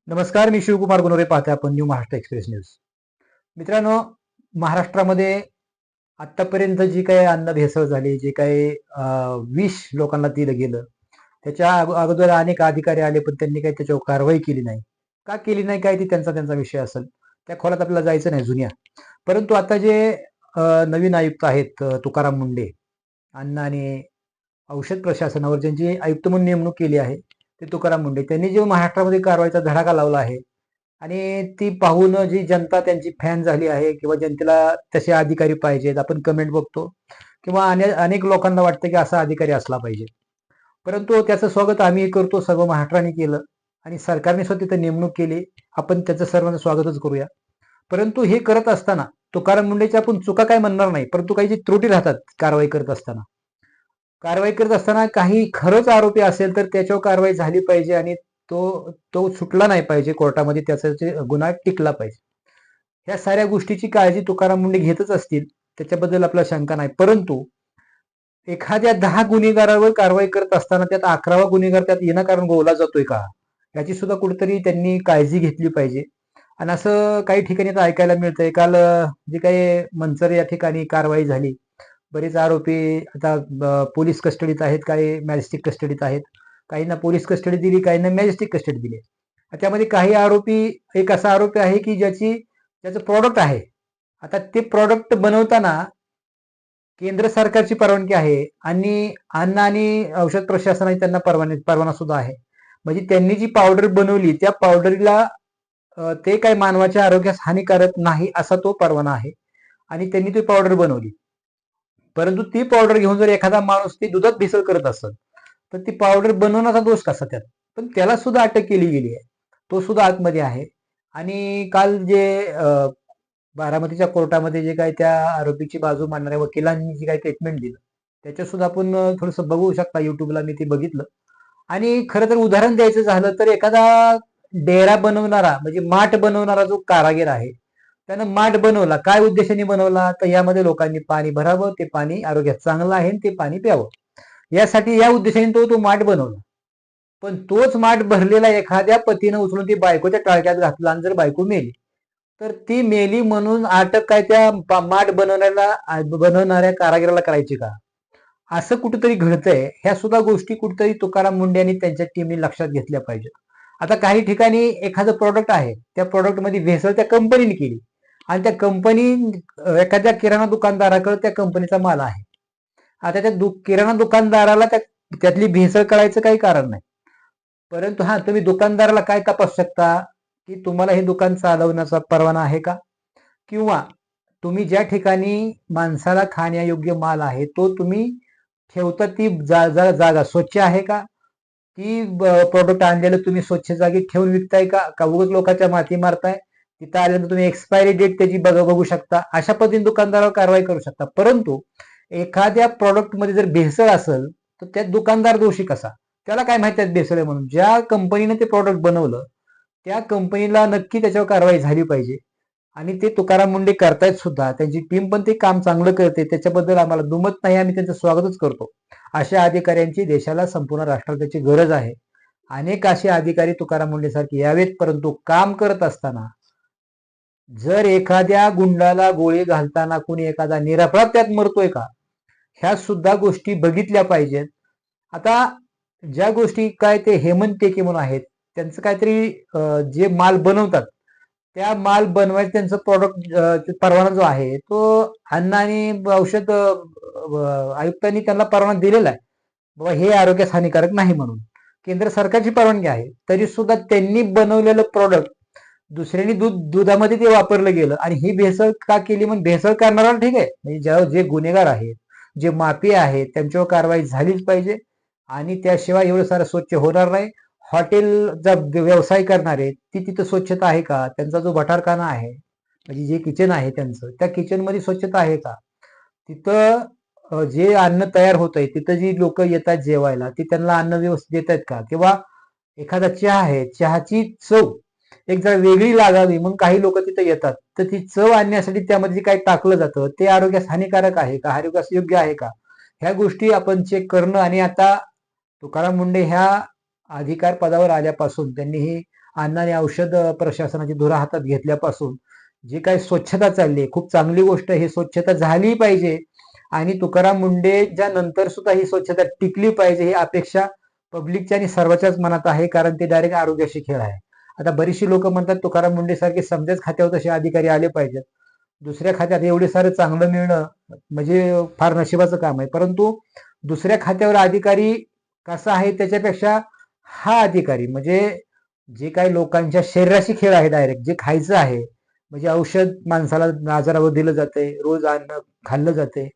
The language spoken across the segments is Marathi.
नमस्कार, मी शिवकुमार गुनोरे. पाहते आपण न्यू महाराष्ट्र एक्सप्रेस न्यूज. मित्रांनो, महाराष्ट्रामध्ये आतापर्यंत जी काही अन्न भेसळ झाली, जे काही विष लोकांना दिलं गेलं, त्याच्या अगोदर अनेक अधिकारी आले, पण त्यांनी काही त्याच्यावर कारवाई केली नाही. का केली नाही काय ती त्यांचा त्यांचा विषय असेल. त्या खोलात आपल्याला जायचं नाही जुन्या. परंतु आता जे नवीन आयुक्त आहेत, तुकाराम मुंढे, अन्न आणि औषध प्रशासनावर ज्यांची आयुक्त म्हणून नेमणूक केली आहे, ते तुकाराम मुंढे. त्यांनी जे महाराष्ट्रामध्ये कारवाईचा धडाका लावला आहे आणि ती पाहून जी जनता त्यांची फॅन झाली आहे किंवा जनतेला तसे अधिकारी पाहिजेत. आपण कमेंट बघतो किंवा अनेक लोकांना वाटतं की असा अधिकारी असला पाहिजे. परंतु त्याचं स्वागत आम्ही करतो, सर्व महाराष्ट्राने केलं आणि सरकारने सुद्धा तिथे नेमणूक केली. आपण त्याचं सर्वांचं स्वागतच करूया. परंतु हे करत असताना तुकाराम मुंढेच्या आपण चुका काय म्हणणार नाही, परंतु काही जी त्रुटी राहतात कारवाई करत असताना काही खरंच आरोपी असेल तर त्याच्यावर कारवाई झाली पाहिजे आणि तो तो सुटला नाही पाहिजे कोर्टामध्ये, त्याचा गुन्हा टिकला पाहिजे. ह्या साऱ्या गोष्टीची काळजी तुकाराम मुंढे घेतच असतील, त्याच्याबद्दल आपला शंका नाही. परंतु एखाद्या 10 गुन्हेगारावर कारवाई करत असताना त्यात 11वा गुन्हेगार त्यात विनाकारण गोवला जातोय का, याची सुद्धा कुठेतरी त्यांनी काळजी घेतली पाहिजे. आणि असं काही ठिकाणी आता ऐकायला मिळतंय. काल जे काही मंचर या ठिकाणी कारवाई झाली, बरेच आरोपी आता पोलीस कस्टडीत आहेत, काही मॅजिस्ट्रिक कस्टडीत आहेत. काहींना पोलीस कस्टडी दिली, काहींना मॅजिस्ट्रिक कस्टडी दिली. त्यामध्ये काही आरोपी, एक असा आरोपी आहे की ज्याचं प्रॉडक्ट आहे. आता ते प्रॉडक्ट बनवताना केंद्र सरकारची परवानगी आहे आणि अन्न आणि औषध प्रशासनाची त्यांना परवाना सुद्धा आहे. म्हणजे त्यांनी जी पावडर बनवली त्या पावडरीला ते काही मानवाच्या आरोग्यास हानिकारक नाही असा तो परवाना आहे आणि त्यांनी ती पावडर बनवली. परंतु ती पावडर घेऊन जर एखादा माणूस ती दुधात भेसळ करत असेल तर ती पावडर बनवण्याचा दोष कसा त्यात. पण त्याला सुद्धा अटक केली गेली आहे, तो सुद्धा आतमध्ये आहे. आणि काल जे बारामतीच्या कोर्टामध्ये जे काही त्या आरोपीची बाजू मांडणाऱ्या वकिलांनी जी काही स्टेटमेंट दिलं, त्याच्यात सुद्धा आपण थोडंसं बघू शकता. युट्यूबला मी ते बघितलं. आणि खरं तर उदाहरण द्यायचं झालं तर एखादा डेरा बनवणारा म्हणजे माठ बनवणारा जो कारागीर आहे, त्यानं माठ बनवला, काय उद्देशाने बनवला, तर यामध्ये लोकांनी पाणी भरावं, ते पाणी आरोग्यात चांगलं आहे ते पाणी प्यावं, यासाठी या उद्देशाने तो माठ बनवला. पण तोच माठ भरलेला एखाद्या पतीनं उचलून ती बायकोच्या टाळक्यात घातला आणि जर बायको मेली तर ती मेली म्हणून अटक काय त्या माठ बनवणाऱ्या कारागिराला करायची का? असं कुठेतरी घडतंय. ह्या सुद्धा गोष्टी कुठेतरी तुकाराम मुंडे आणि त्यांच्या टीमने लक्षात घेतल्या पाहिजेत. आता काही ठिकाणी एखादं प्रॉडक्ट आहे, त्या प्रॉडक्टमध्ये भेसळ त्या कंपनीने केली आणि त्या कंपनी एखाद्या किराणा दुकानदाराकडे त्या कंपनीचा माल आहे. आता त्या किराणा दुकानदाराला त्यातली भेसळ करायचं काही कारण नाही. परंतु तुम्ही दुकानदाराला काय तपासू शकता की तुम्हाला हे दुकान चालवण्याचा परवाना आहे का, किंवा तुम्ही ज्या ठिकाणी माणसाला खाण्यायोग्य माल आहे तो तुम्ही ठेवता ती जागा स्वच्छ आहे का, ती प्रोडक्ट आणलेलं तुम्ही स्वच्छ जागी ठेवून विकताय का उगाच लोकांच्या माती मारताय. तिथं आल्यानंतर तुम्ही एक्सपायरी डेट त्याची बघू शकता. अशा पद्धतीने दुकानदारावर कारवाई करू शकता. परंतु एखाद्या प्रॉडक्ट मध्ये जर भेसळ असेल तर त्या दुकानदार दोषी कसा? त्याला काय माहिती आहे भेसळ आहे म्हणून? ज्या कंपनीने ते प्रॉडक्ट बनवलं त्या कंपनीला नक्की त्याच्यावर कारवाई झाली पाहिजे. आणि ते तुकाराम मुंडे करतायत सुद्धा, त्यांची टीम पण ते काम चांगलं करते, त्याच्याबद्दल आम्हाला दुमत नाही, आम्ही त्यांचं स्वागतच करतो. अशा अधिकाऱ्यांची देशाला, संपूर्ण राष्ट्राला त्याची गरज आहे. अनेक असे अधिकारी तुकाराम मुंडे सारखे यावेत. परंतु काम करत असताना जर एखाद्या गुंडाला गोळी घालताना कुणी एखादा निरपराध त्यात मरतोय का, ह्या सुद्धा गोष्टी बघितल्या पाहिजेत. आता ज्या गोष्टी काय ते हेमंत टेके म्हणून आहेत, त्यांचं काहीतरी जे माल बनवतात त्या माल बनवायचं त्यांचं प्रॉडक्ट परवाना जो आहे तो अन्न आणि औषध आयुक्तांनी त्यांना परवाना दिलेला आहे, बाबा हे आरोग्यास हानिकारक नाही म्हणून. केंद्र सरकारची परवानगी आहे, तरी सुद्धा त्यांनी बनवलेलं प्रॉडक्ट दुसऱ्यांनी दुधामध्ये ते वापरलं गेलं आणि ही भेसळ का केली? म्हणून भेसळ करणारा ठीक आहे, म्हणजे जे गुन्हेगार आहेत, जे माफिया आहेत, त्यांच्यावर कारवाई झालीच पाहिजे. आणि त्याशिवाय एवढं सारं स्वच्छ होणार नाही. हॉटेलचा व्यवसाय करणारे ती तिथं स्वच्छता आहे का? त्यांचा जो भटारखाना आहे म्हणजे जे किचन आहे त्यांचं, त्या किचन मध्ये स्वच्छता आहे का? तिथं जे अन्न तयार होत आहे तिथं जी लोक येतात जेवायला, ती त्यांना अन्न व्यवस्थित देत आहेत का? किंवा एखादा चहा आहे, चहाची चव एक जरा वेगळी लागावी मग काही लोक तिथे येतात, तर ती चव आणण्यासाठी त्यामध्ये काही टाकलं जातं ते आरोग्यास हानिकारक आहे का, आरोग्यास योग्य आहे का, ह्या गोष्टी आपण चेक करणं. आणि आता तुकाराम मुंडे ह्या अधिकार पदावर आल्यापासून त्यांनी ही अन्न आणि औषध प्रशासनाची धुरा हातात घेतल्यापासून जी काही स्वच्छता चालली आहे, खूप चांगली गोष्ट आहे. ही स्वच्छता झाली पाहिजे आणि तुकाराम मुंढेच्या नंतर सुद्धा ही स्वच्छता टिकली पाहिजे ही अपेक्षा पब्लिकच्या आणि सर्वांच्याच मनात आहे, कारण ते डायरेक्ट आरोग्याशी खेळ आहे. आता बरीचशी लोक म्हणतात तुकाराम मुंढे सारखे समजाच खात्यावर तसे अधिकारी आले पाहिजेत. दुसऱ्या खात्यात एवढे सारं चांगलं मिळणं म्हणजे फार नशिबाचं काम आहे. परंतु दुसऱ्या खात्यावर अधिकारी कसा आहे त्याच्यापेक्षा हा अधिकारी म्हणजे जे काही लोकांच्या शरीराशी खेळ आहे, डायरेक्ट जे खायचं आहे म्हणजे औषध माणसाला आजारावर दिलं जाते, रोज अन्न खाल्लं जाते,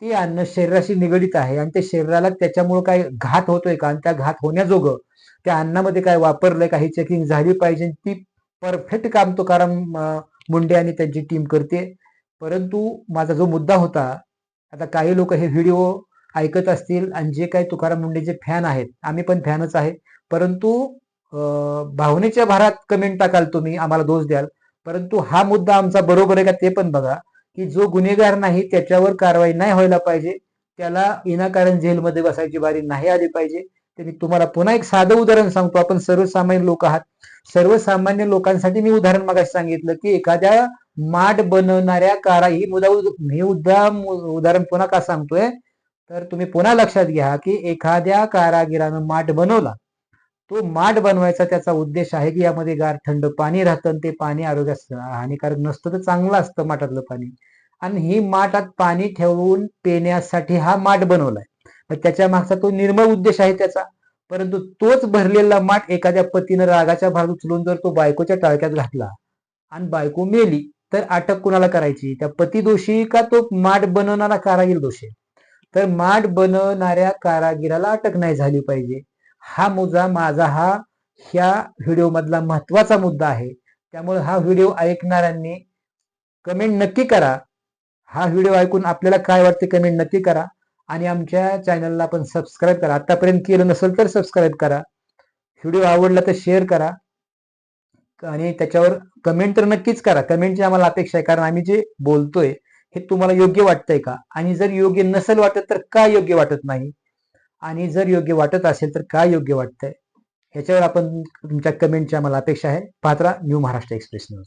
ते अन्न शरीराशी निगडित आहे आणि ते शरीराला त्याच्यामुळे काय घात होतोय का आणि त्या घात होण्याजोगं त्या अन्नामध्ये काय वापरलंय का ही चेकिंग झाली पाहिजे. ती परफेक्ट काम तुकाराम मुंडे आणि त्यांची टीम करते. परंतु माझा जो मुद्दा होता, आता काही लोक हे व्हिडिओ ऐकत असतील आणि जे काही तुकाराम मुंडेचे फॅन आहेत, आम्ही पण फॅनच आहे, परंतु भावनेच्या भरात कमेंट टाकाल तुम्ही, आम्हाला दोष द्याल. परंतु हा मुद्दा आमचा बरोबर आहे का ते पण बघा, की जो गुन्हेगार नाही त्याच्यावर कारवाई नाही व्हायला पाहिजे, त्याला विनाकारण जेलमध्ये बसायची बारी नाही आली पाहिजे. तर मी तुम्हाला पुन्हा एक साधं उदाहरण सांगतो. आपण सर्वसामान्य लोक आहात, सर्वसामान्य लोकांसाठी मी उदाहरण मगाशी सांगितलं की एखाद्या माठ बनवणाऱ्या ही उदाहरण पुन्हा का सांगतोय, तर तुम्ही पुन्हा लक्षात घ्या की एखाद्या कारागिरानं माठ बनवला, तो माठ बनवायचा त्याचा उद्देश आहे की यामध्ये गार थंड पाणी राहतं आणि ते पाणी आरोग्यास हानिकारक नसतं, तर चांगलं असतं माठातलं पाणी. आणि ही माठात पाणी ठेवून पिण्यासाठी हा माठ बनवलाय, तर त्याच्या मागचा तो निर्मळ उद्देश आहे त्याचा. परंतु तोच भरलेला माठ एखाद्या पतीनं रागाच्या भाग उचलून जर तो बायकोच्या टाळक्यात घातला आणि बायको मेली, तर अटक कुणाला करायची? त्या पती दोषी का तो माठ बनवणारा कारागीर दोषी? तर माठ बनवणाऱ्या कारागिराला अटक नाही झाली पाहिजे. हा मुद्दा माझा ह्या व्हिडिओ मधला महत्वाचा मुद्दा आहे. त्यामुळे हा व्हिडिओ ऐकणाऱ्यांनी कमेंट नक्की करा. हा व्हिडिओ ऐकून आपल्याला काय वाटते कमेंट नक्की करा आणि आमच्या चॅनलला पण सबस्क्राईब करा. आतापर्यंत केलं नसेल तर सबस्क्राईब करा. व्हिडिओ आवडला तर शेअर करा आणि त्याच्यावर कमेंट तर नक्कीच करा. कमेंटची आम्हाला अपेक्षा आहे, कारण आम्ही जे बोलतोय हे तुम्हाला योग्य वाटतंय का, आणि जर योग्य नसेल वाटत तर का योग्य वाटत नाही, आणि जर योग्य वाटत असेल तर काय योग्य वाटतंय, ह्याच्यावर आपण तुमच्या कमेंटची आम्हाला अपेक्षा आहे. पाहत राहा न्यू महाराष्ट्र एक्सप्रेस न्यूज.